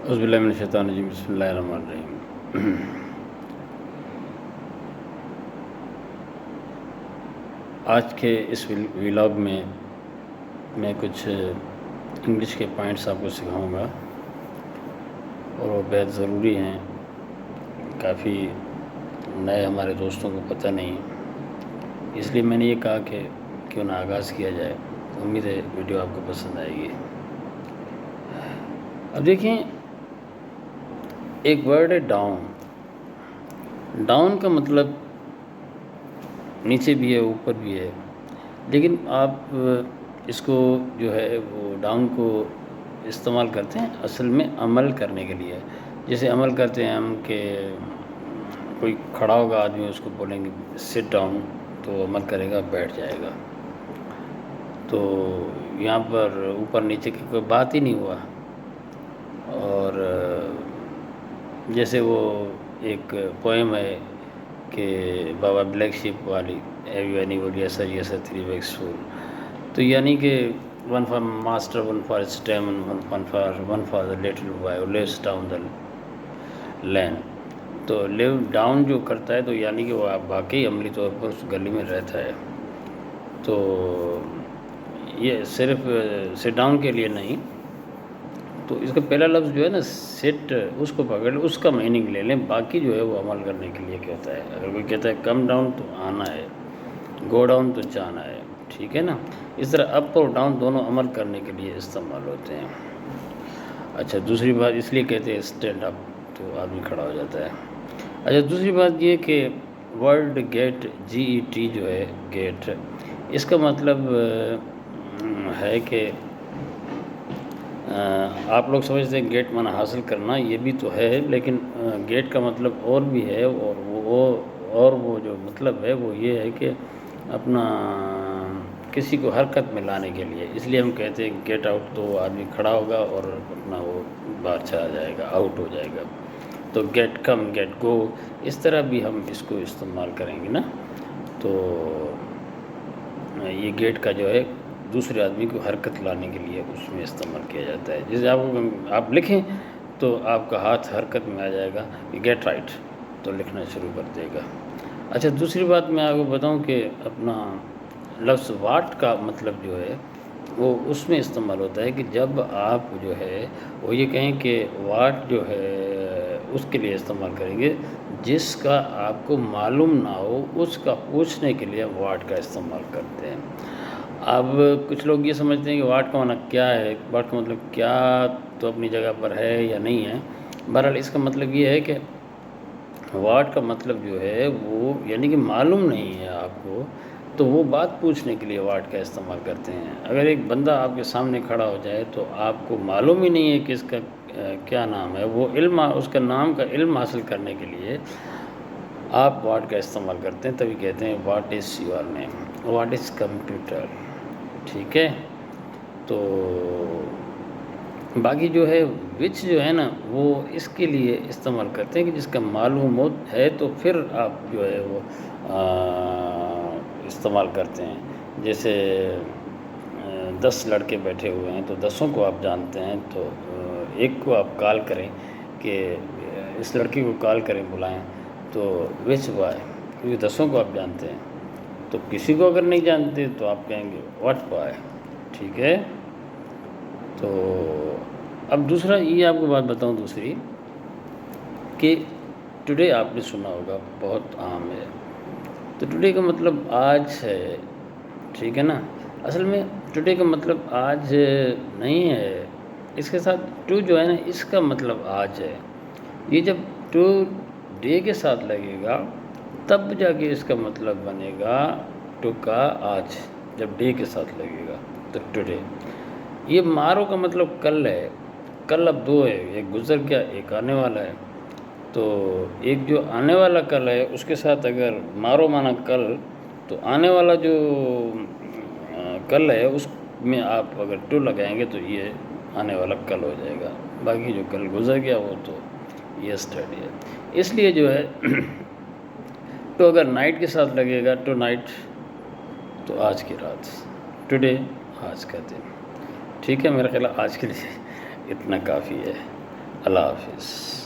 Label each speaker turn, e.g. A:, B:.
A: اعوذ باللہ من الشیطان الرجیم، بسم اللہ الرحمن الرحیم۔ آج کے اس ولاگ میں کچھ انگلش کے پوائنٹس آپ کو سکھاؤں گا، اور وہ بہت ضروری ہیں، کافی نئے ہمارے دوستوں کو پتہ نہیں، اس لیے میں نے یہ کہا کہ کیوں نہ آغاز کیا جائے۔ امید ہے ویڈیو آپ کو پسند آئے گی۔ اب دیکھیں، ایک ورڈ ہے ڈاؤن۔ ڈاؤن کا مطلب نیچے بھی ہے، اوپر بھی ہے، لیکن آپ اس کو جو ہے وہ ڈاؤن کو استعمال کرتے ہیں اصل میں عمل کرنے کے لیے۔ جیسے عمل کرتے ہیں ہم کہ کوئی کھڑا ہوگا آدمی، اس کو بولیں گے سٹ ڈاؤن، تو وہ عمل کرے گا، بیٹھ جائے گا۔ تو یہاں پر اوپر نیچے کی کوئی بات ہی نہیں ہوا۔ اور جیسے وہ ایک پوئم ہے کہ بابا بلیک شپ والی، ایوانی بولی ایسا یس تھری ویکس فول، تو یعنی کہ one for master, one for steam, one for the little boy lives down the lane. تو لیو ڈاؤن جو کرتا ہے تو یعنی کہ وہ واقعی عملی طور پر اس گلی میں رہتا ہے۔ تو یہ صرف سٹ ڈاؤن کے لیے نہیں، تو اس کا پہلا لفظ جو ہے نا سٹ، اس کو پکڑ لیں، اس کا میننگ لے لیں، باقی جو ہے وہ عمل کرنے کے لیے کہتا ہے۔ اگر کوئی کہتا ہے کم ڈاؤن تو آنا ہے، گو ڈاؤن تو جانا ہے، ٹھیک ہے نا۔ اس طرح اپ اور ڈاؤن دونوں عمل کرنے کے لیے استعمال ہوتے ہیں۔ اچھا، دوسری بات اس لیے کہتے ہیں اسٹینڈ اپ، تو آدمی کھڑا ہو جاتا ہے۔ اچھا، دوسری بات یہ کہ ورڈ گیٹ، جی ای ٹی جو ہے گیٹ، اس کا مطلب ہے کہ آپ لوگ سمجھتے ہیں گیٹ مانا حاصل کرنا، یہ بھی تو ہے، لیکن گیٹ کا مطلب اور بھی ہے، اور وہ جو مطلب ہے وہ یہ ہے کہ اپنا کسی کو حرکت میں لانے کے لیے۔ اس لیے ہم کہتے ہیں گیٹ آؤٹ، تو وہ آدمی کھڑا ہوگا اور اپنا وہ باہر چلا جائے گا، آؤٹ ہو جائے گا۔ تو گیٹ کم، گیٹ گو، اس طرح بھی ہم اس کو استعمال کریں گے نا۔ تو یہ گیٹ کا جو ہے دوسرے آدمی کو حرکت لانے کے لیے اس میں استعمال کیا جاتا ہے۔ جیسے آپ لکھیں تو آپ کا ہاتھ حرکت میں آ جائے گا، گیٹ رائٹ، تو لکھنا شروع کر دے گا۔ اچھا، دوسری بات میں آپ کو بتاؤں کہ اپنا لفظ واٹ کا مطلب جو ہے وہ اس میں استعمال ہوتا ہے کہ جب آپ جو ہے وہ یہ کہیں کہ واٹ جو ہے اس کے لیے استعمال کریں گے جس کا آپ کو معلوم نہ ہو، اس کا پوچھنے کے لیے واٹ کا استعمال کرتے ہیں۔ اب کچھ لوگ یہ سمجھتے ہیں کہ واٹ کا معنی کیا ہے، واٹ کا مطلب کیا تو اپنی جگہ پر ہے یا نہیں ہے۔ بہرحال اس کا مطلب یہ ہے کہ واٹ کا مطلب جو ہے وہ یعنی کہ معلوم نہیں ہے آپ کو، تو وہ بات پوچھنے کے لیے واٹ کا استعمال کرتے ہیں۔ اگر ایک بندہ آپ کے سامنے کھڑا ہو جائے تو آپ کو معلوم ہی نہیں ہے کہ اس کا کیا نام ہے، وہ علم، اس کا نام کا علم حاصل کرنے کے لیے آپ واٹ کا استعمال کرتے ہیں، تبھی کہتے ہیں what is your name, what is computer, ٹھیک ہے۔ تو باقی جو ہے وچ جو ہے نا وہ اس کے لیے استعمال کرتے ہیں کہ جس کا معلوم ہے تو پھر آپ جو ہے وہ استعمال کرتے ہیں۔ جیسے 10 لڑکے بیٹھے ہوئے ہیں تو 10 کو آپ جانتے ہیں، تو ایک کو آپ کال کریں کہ اس لڑکی کو کال کریں، بلائیں، تو وچ بوائے، کیونکہ 10 کو آپ جانتے ہیں۔ تو کسی کو اگر نہیں جانتے تو آپ کہیں گے واٹ بوائے، ٹھیک ہے۔ تو اب دوسرا یہ آپ کو بات بتاؤں دوسری کہ ٹوڈے آپ نے سنا ہوگا، بہت عام ہے۔ تو ٹوڈے کا مطلب آج ہے، ٹھیک ہے نا۔ اصل میں ٹوڈے کا مطلب آج نہیں ہے، اس کے ساتھ ٹو جو ہے نا اس کا مطلب آج ہے۔ یہ جب ٹو ڈے کے ساتھ لگے گا تب جا کے اس کا مطلب بنے گا ٹو کا آج، جب ڈے کے ساتھ لگے گا تو ٹوڈے۔ یہ مارو کا مطلب کل ہے، کل اب 2 ہے، ایک گزر گیا، ایک آنے والا ہے۔ تو ایک جو آنے والا کل ہے اس کے ساتھ اگر مارو مانا کل، تو آنے والا جو کل ہے اس میں آپ اگر ٹو لگائیں گے تو یہ آنے والا کل ہو جائے گا، باقی جو کل گزر گیا وہ تو یسٹرڈے ہے۔ اس لیے جو ہے ٹو اگر نائٹ کے ساتھ لگے گا، ٹو نائٹ، تو آج کی رات، ٹوڈے آج کا دن، ٹھیک ہے۔ میرا خیال آج کے لیے اتنا کافی ہے۔ اللہ حافظ.